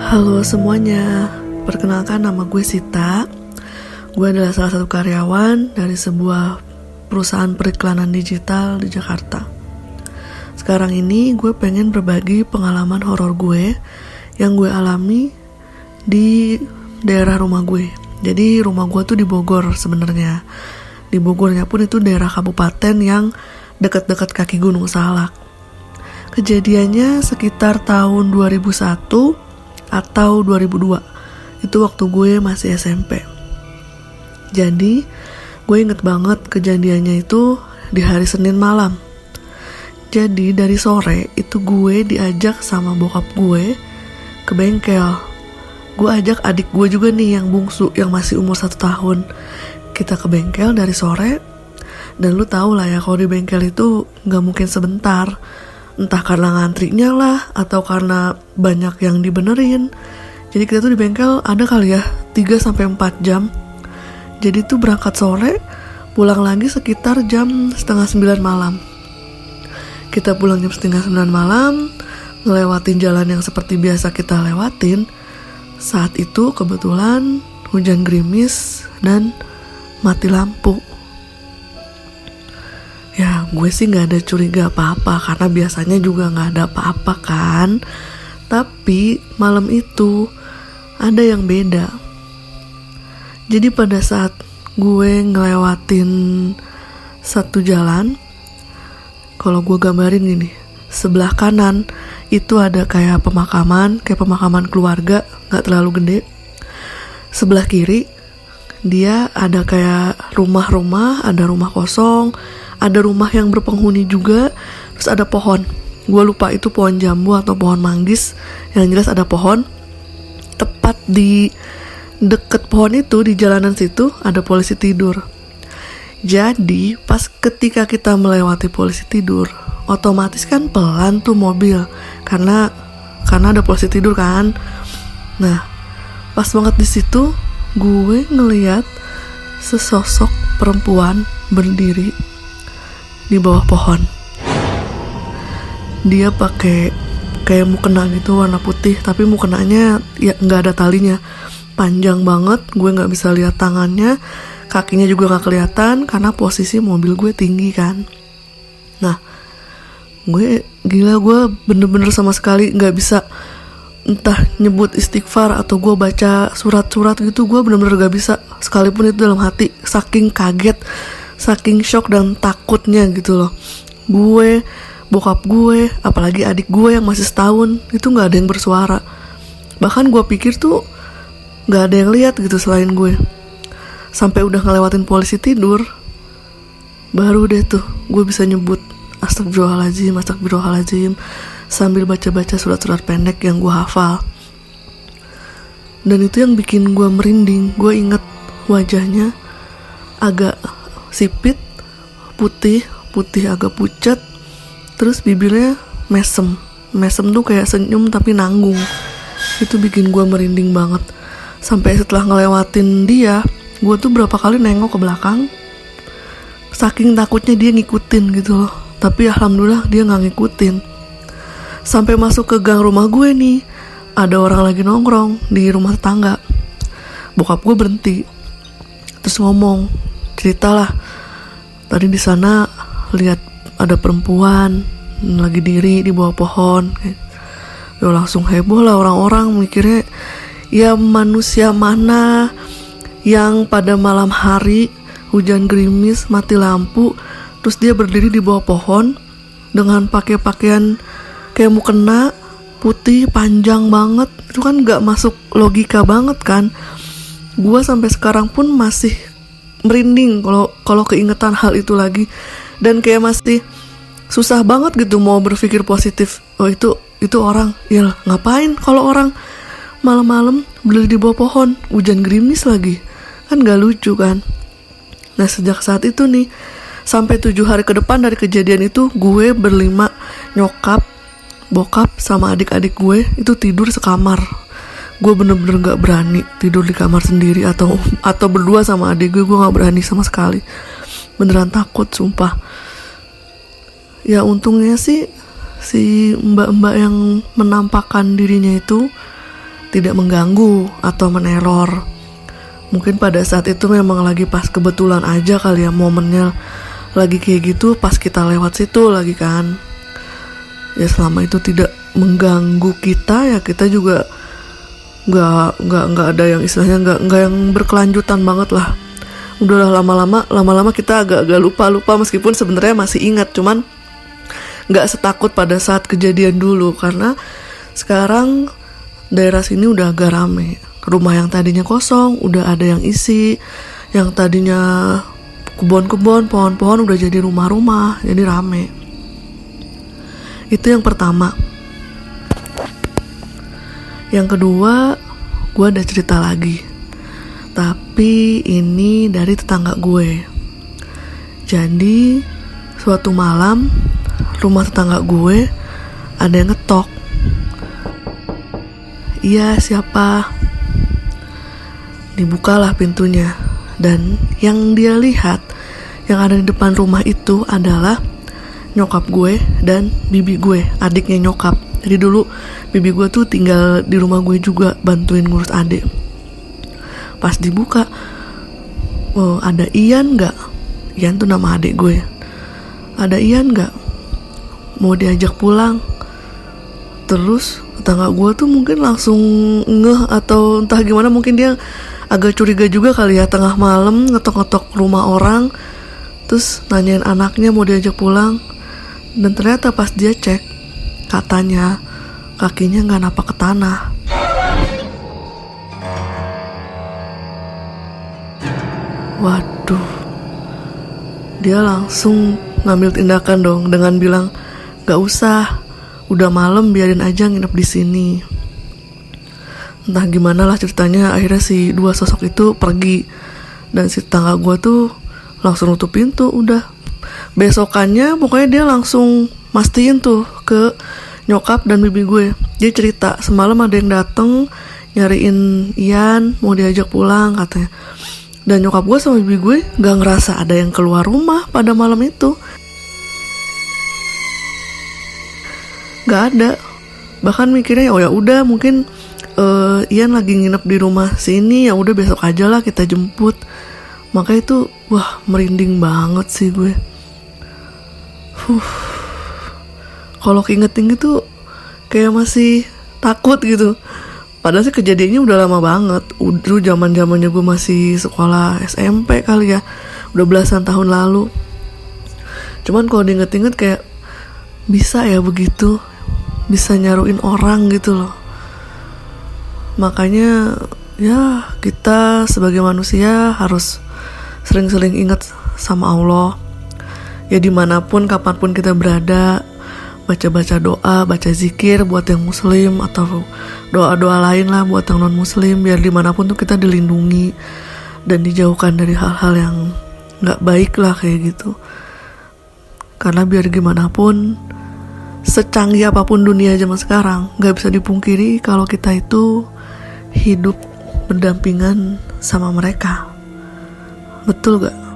Halo semuanya, perkenalkan nama gue Sita. Gue adalah salah satu karyawan dari sebuah perusahaan periklanan digital di Jakarta. Sekarang ini gue pengen berbagi pengalaman horor gue yang gue alami di daerah rumah gue. Jadi rumah gue tuh di Bogor sebenarnya. Di Bogornya pun itu daerah kabupaten yang dekat-dekat kaki Gunung Salak. Kejadiannya sekitar tahun 2001 atau 2002. Itu waktu gue masih SMP. Jadi gue inget banget kejadiannya itu di hari Senin malam. Jadi dari sore itu gue diajak sama bokap gue ke bengkel. Gue ajak adik gue juga nih yang bungsu, yang masih umur 1 tahun. Kita ke bengkel dari sore. Dan lu tau lah ya, kalau di bengkel itu gak mungkin sebentar. Entah karena ngantrinya lah, atau karena banyak yang dibenerin. Jadi kita tuh di bengkel ada kali ya 3-4 jam. Jadi tuh berangkat sore, pulang lagi sekitar jam 8:30 malam. Kita pulang jam 8:30 malam, ngelewatin jalan yang seperti biasa kita lewatin. Saat itu kebetulan hujan gerimis dan mati lampu. Ya gue sih gak ada curiga apa-apa karena biasanya juga gak ada apa-apa kan. Tapi malam itu ada yang beda. Jadi pada saat gue ngelewatin satu jalan, kalau gue gambarin gini, sebelah kanan itu ada kayak pemakaman keluarga, gak terlalu gede. Sebelah kiri dia ada kayak rumah-rumah, ada rumah kosong, ada rumah yang berpenghuni juga, terus ada pohon. Gue lupa itu pohon jambu atau pohon manggis. Yang jelas ada pohon. Tepat di deket pohon itu, di jalanan situ, ada polisi tidur. Jadi pas ketika kita melewati polisi tidur, otomatis kan pelan tuh mobil, karena ada polisi tidur kan. Nah, pas banget di situ gue ngeliat sesosok perempuan berdiri di bawah pohon. Dia pakai kayak mukena gitu warna putih, tapi mukenanya ya nggak ada talinya, panjang banget. Gue nggak bisa lihat tangannya, kakinya juga nggak kelihatan karena posisi mobil gue tinggi kan. Nah, gue bener-bener sama sekali nggak bisa entah nyebut istighfar atau gue baca surat-surat gitu. Gue bener-bener gak bisa, sekalipun itu dalam hati, saking kaget, saking shock dan takutnya gitu loh. Gue, bokap gue, apalagi adik gue yang masih setahun, itu gak ada yang bersuara. Bahkan gue pikir tuh gak ada yang lihat gitu selain gue. Sampai udah ngelewatin polisi tidur, baru deh tuh gue bisa nyebut astagfirullahaladzim sambil baca-baca surat-surat pendek yang gue hafal. Dan itu yang bikin gue merinding. Gue inget wajahnya agak sipit, putih agak pucat, terus bibirnya mesem tuh kayak senyum tapi nanggung. Itu bikin gue merinding banget. Sampai setelah ngelewatin dia, gue tuh berapa kali nengok ke belakang, saking takutnya dia ngikutin gitu loh. Tapi alhamdulillah dia gak ngikutin. Sampai masuk ke gang rumah gue nih, ada orang lagi nongkrong di rumah tetangga. Bokap gue berhenti, terus ngomong, ceritalah, tadi di sana lihat ada perempuan lagi diri di bawah pohon. Ya langsung heboh lah orang-orang, mikirnya ya manusia mana yang pada malam hari hujan gerimis mati lampu, terus dia berdiri di bawah pohon dengan pakai pakaian kayak mukena putih panjang banget. Itu kan gak masuk logika banget kan. Gue sampai sekarang pun masih merinding kalau keingetan hal itu lagi. Dan kayak masih susah banget gitu mau berpikir positif. Oh itu orang, ya ngapain kalau orang malam-malam berdiri di bawah pohon, hujan gerimis lagi, kan gak lucu kan. Nah sejak saat itu nih, sampai 7 hari ke depan dari kejadian itu, gue berlima, nyokap, bokap sama adik-adik gue itu tidur sekamar. Gue bener-bener gak berani tidur di kamar sendiri atau berdua sama adik gue gak berani sama sekali. Beneran takut sumpah. Ya untungnya sih si mbak-mbak yang menampakkan dirinya itu tidak mengganggu atau meneror. Mungkin pada saat itu memang lagi pas kebetulan aja kali ya, momennya lagi kayak gitu pas kita lewat situ lagi kan. Ya selama itu tidak mengganggu kita, ya kita juga nggak ada yang istilahnya nggak yang berkelanjutan banget lah. Udahlah, lama-lama kita agak lupa meskipun sebenarnya masih ingat, cuman nggak setakut pada saat kejadian dulu karena sekarang daerah sini udah agak rame. Rumah yang tadinya kosong udah ada yang isi, yang tadinya kebun-kebun, pohon-pohon udah jadi rumah-rumah, jadi rame. Itu yang pertama. Yang kedua, gue ada cerita lagi. Tapi ini dari tetangga gue. Jadi suatu malam rumah tetangga gue ada yang ngetok. Iya, siapa? Dibukalah pintunya. Dan yang dia lihat, yang ada di depan rumah itu adalah nyokap gue dan bibi gue, adiknya nyokap. Jadi dulu bibi gue tuh tinggal di rumah gue juga, bantuin ngurus adik. Pas dibuka, oh, ada Ian gak? Ian tuh nama adik gue. Ada Ian gak? Mau diajak pulang? Terus tetangga gue tuh mungkin langsung ngeh atau entah gimana, mungkin dia agak curiga juga kali ya, tengah malam ngetok-ngetok rumah orang, terus nanyain anaknya mau diajak pulang. Dan ternyata pas dia cek, katanya kakinya gak napak ke tanah. Waduh, dia langsung ngambil tindakan dong dengan bilang, gak usah, udah malam biarin aja nginep di sini. Entah gimana lah ceritanya, akhirnya si dua sosok itu pergi. Dan si tetangga gue tuh langsung nutup pintu, udah. Besokannya pokoknya dia langsung mastiin tuh ke nyokap dan bibi gue. Dia cerita, semalam ada yang dateng nyariin Ian, mau diajak pulang katanya. Dan nyokap gue sama bibi gue gak ngerasa ada yang keluar rumah pada malam itu. Gak ada. Bahkan mikirnya oh ya udah mungkin Ian lagi nginep di rumah sini, ya udah besok aja lah kita jemput. Makanya itu wah merinding banget sih gue. Kalau keinget-inget tuh kayak masih takut gitu. Padahal sih kejadiannya udah lama banget. Dulu zaman-zamannya gue masih sekolah SMP kali ya, udah belasan tahun lalu. Cuman kalau diinget-inget kayak bisa ya begitu, bisa nyaruin orang gitu loh. Makanya ya kita sebagai manusia harus sering-sering ingat sama Allah. Ya dimanapun, kapanpun kita berada, baca-baca doa, baca zikir buat yang muslim, atau doa-doa lain lah buat yang non-muslim, biar dimanapun tuh kita dilindungi dan dijauhkan dari hal-hal yang gak baik lah kayak gitu. Karena biar gimana pun, secanggih apapun dunia zaman sekarang, gak bisa dipungkiri kalau kita itu hidup berdampingan sama mereka. Betul gak?